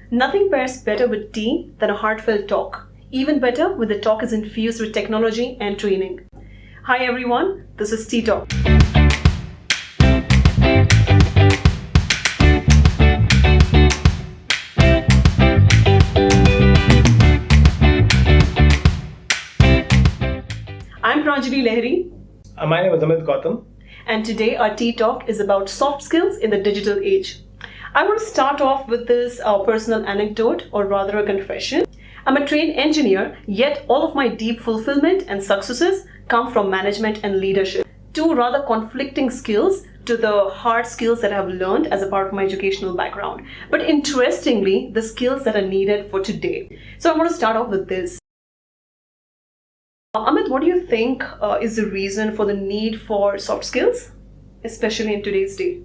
Nothing pairs better with tea than a heartfelt talk. Even better when the talk is infused with technology and training. Hi everyone, this is Tea Talk. I'm Pranjalee Lahri. My name is Amit Gautam. And today our Tea Talk is about soft skills in the digital age. I want to start off with this personal anecdote, or rather a confession. I'm a trained engineer, yet all of my deep fulfillment and successes come from management and leadership. Two rather conflicting skills to the hard skills that I've learned as a part of my educational background. But interestingly, the skills that are needed for today. So I want to start off with this. Amit, what do you think is the reason for the need for soft skills, especially in today's day?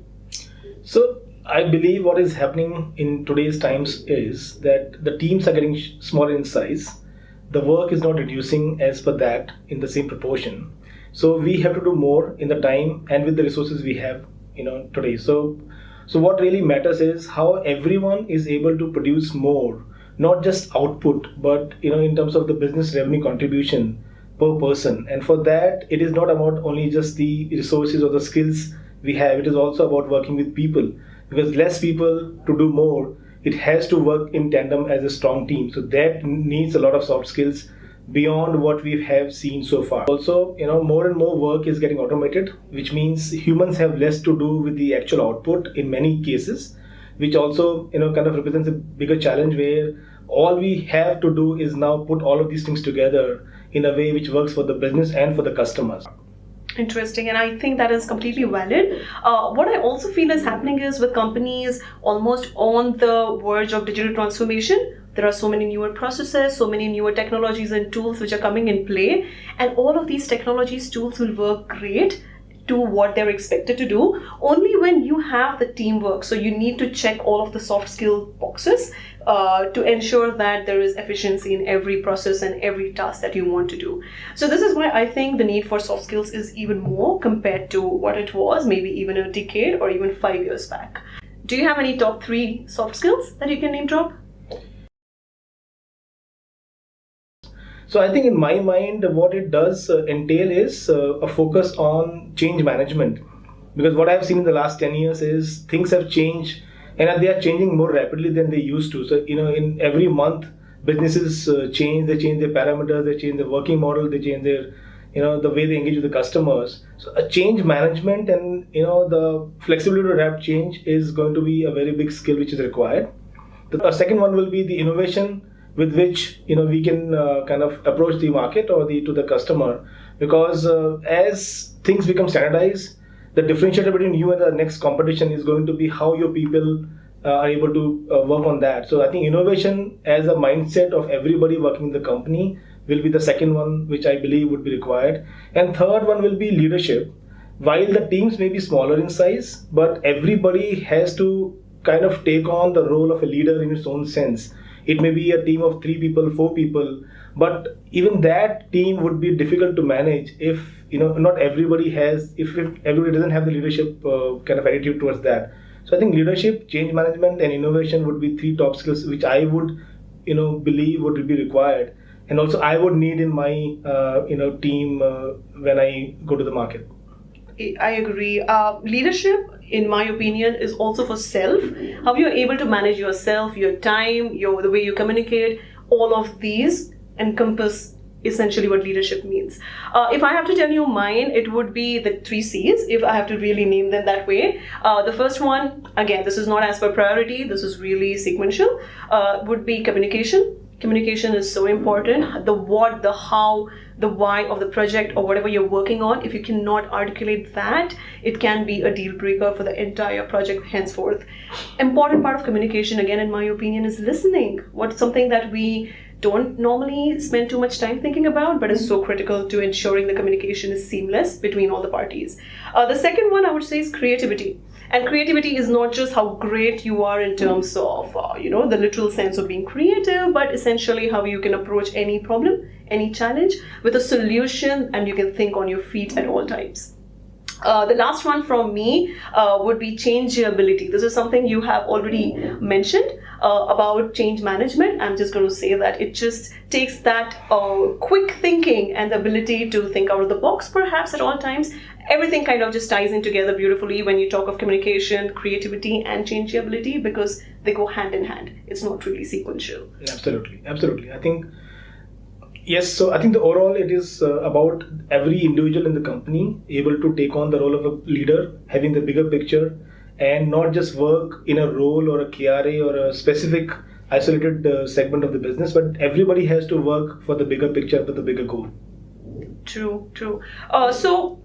So I believe what is happening in today's times is that the teams are getting smaller in size. The work is not reducing as per that in the same proportion. So we have to do more in the time and with the resources we have, today. So what really matters is how everyone is able to produce more, not just output, but in terms of the business revenue contribution per person. And for that, it is not about only just the resources or the skills we have. It is also about working with people. Because less people to do more, it has to work in tandem as a strong team. So that needs a lot of soft skills beyond what we have seen so far. Also, more and more work is getting automated, which means humans have less to do with the actual output in many cases, which also kind of represents a bigger challenge where all we have to do is now put all of these things together in a way which works for the business and for the customers. Interesting, and I think that is completely valid. What I also feel is happening is with companies almost on the verge of digital transformation, there are so many newer processes, so many newer technologies and tools which are coming in play, and all of these technologies, tools will work great to what they're expected to do only when you have the teamwork. So you need to check all of the soft skill boxes to ensure that there is efficiency in every process and every task that you want to do. So this is why I think the need for soft skills is even more compared to what it was maybe even a decade or even 5 years back. Do you have any top 3 soft skills that you can name drop? So I think in my mind, what it does entail is a focus on change management. Because what I've seen in the last 10 years is things have changed and they are changing more rapidly than they used to. So, in every month, businesses change, they change their parameters, they change their working model, they change their, the way they engage with the customers. So a change management and, the flexibility to adapt change is going to be a very big skill which is required. The second one will be the innovation with which we can kind of approach the market or to the customer, because as things become standardized, the differentiator between you and the next competition is going to be how your people are able to work on that. So I think innovation as a mindset of everybody working in the company will be the second one which I believe would be required. And third one will be leadership. While the teams may be smaller in size, but everybody has to kind of take on the role of a leader in its own sense. It may be a team of 3 people, 4 people, but even that team would be difficult to manage if not everybody has, if everybody doesn't have the leadership kind of attitude towards that. So I think leadership, change management, and innovation would be 3 top skills which I would believe would be required, and also I would need in my team when I go to the market. I agree. Leadership, in my opinion, is also for self. How you're able to manage yourself, your time, the way you communicate, all of these encompass essentially what leadership means. If I have to tell you mine, it would be the 3 C's, if I have to really name them that way. The first one, again, this is not as per priority, this is really sequential, would be communication. Communication is so important. The what, the how, the why of the project or whatever you're working on, if you cannot articulate that, it can be a deal breaker for the entire project henceforth. Important part of communication, again, in my opinion, is listening. What's something that we don't normally spend too much time thinking about, but is so critical to ensuring the communication is seamless between all the parties. The second one I would say is creativity. And creativity is not just how great you are in terms of, the literal sense of being creative, but essentially how you can approach any problem, any challenge with a solution, and you can think on your feet at all times. The last one from me would be changeability. This is something you have already mentioned about change management. I'm just going to say that it just takes that quick thinking and the ability to think out of the box, perhaps at all times. Everything kind of just ties in together beautifully when you talk of communication, creativity, and changeability, because they go hand in hand. It's not really sequential. Absolutely. I think yes, so I think the overall it is about every individual in the company able to take on the role of a leader, having the bigger picture, and not just work in a role or a KRA or a specific isolated segment of the business, but everybody has to work for the bigger picture, for the bigger goal. True. So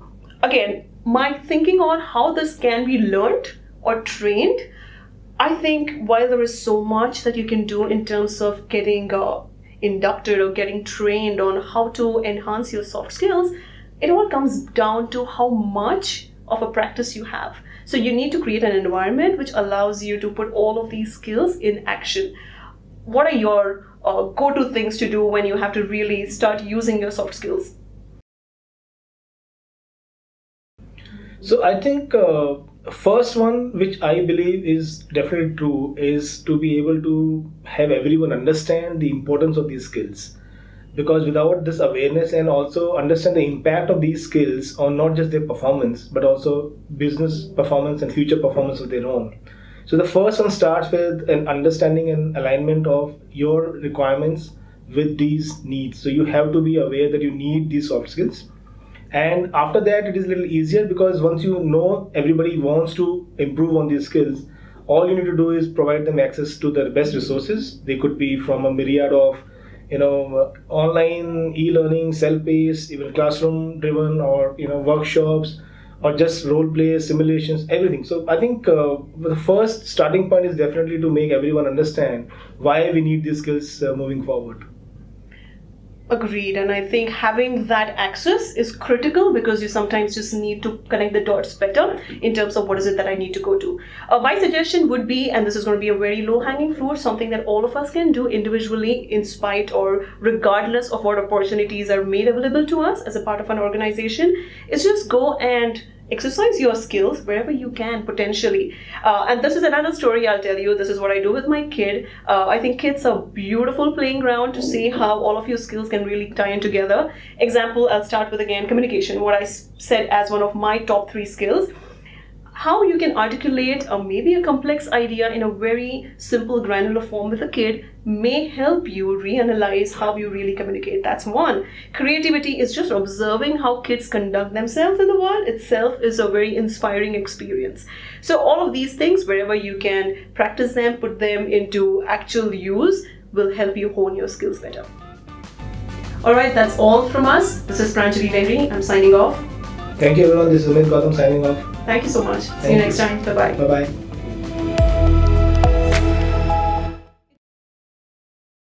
again, my thinking on how this can be learned or trained, I think while there is so much that you can do in terms of getting inducted or getting trained on how to enhance your soft skills, it all comes down to how much of a practice you have. So you need to create an environment which allows you to put all of these skills in action. What are your go-to things to do when you have to really start using your soft skills? So I think first one, which I believe is definitely true, is to be able to have everyone understand the importance of these skills. Because without this awareness and also understand the impact of these skills on not just their performance, but also business performance and future performance of their own. So the first one starts with an understanding and alignment of your requirements with these needs. So you have to be aware that you need these soft skills. And after that, it is a little easier, because once you know everybody wants to improve on these skills, all you need to do is provide them access to the best resources. They could be from a myriad of online e-learning, self-paced, even classroom-driven, or workshops, or just role play, simulations, everything. So I think the first starting point is definitely to make everyone understand why we need these skills moving forward. Agreed, and I think having that access is critical, because you sometimes just need to connect the dots better in terms of what is it that I need to go to. My suggestion would be, and this is going to be a very low-hanging fruit, something that all of us can do individually in spite or regardless of what opportunities are made available to us as a part of an organization, is just go and exercise your skills wherever you can potentially. And this is another story I'll tell you. This is what I do with my kid. I think kids are a beautiful playing ground to see how all of your skills can really tie in together. Example, I'll start with again communication, what I said as one of my top 3 skills. How you can articulate maybe a complex idea in a very simple granular form with a kid may help you reanalyze how you really communicate. That's one. Creativity is just observing how kids conduct themselves in the world itself is a very inspiring experience. So all of these things, wherever you can practice them, put them into actual use, will help you hone your skills better. Alright, that's all from us. This is Pranjalee Lahri. I'm signing off. Thank you everyone. This is Amit Gautam signing off. Thank you so much. See you next time. Bye-bye. Bye-bye.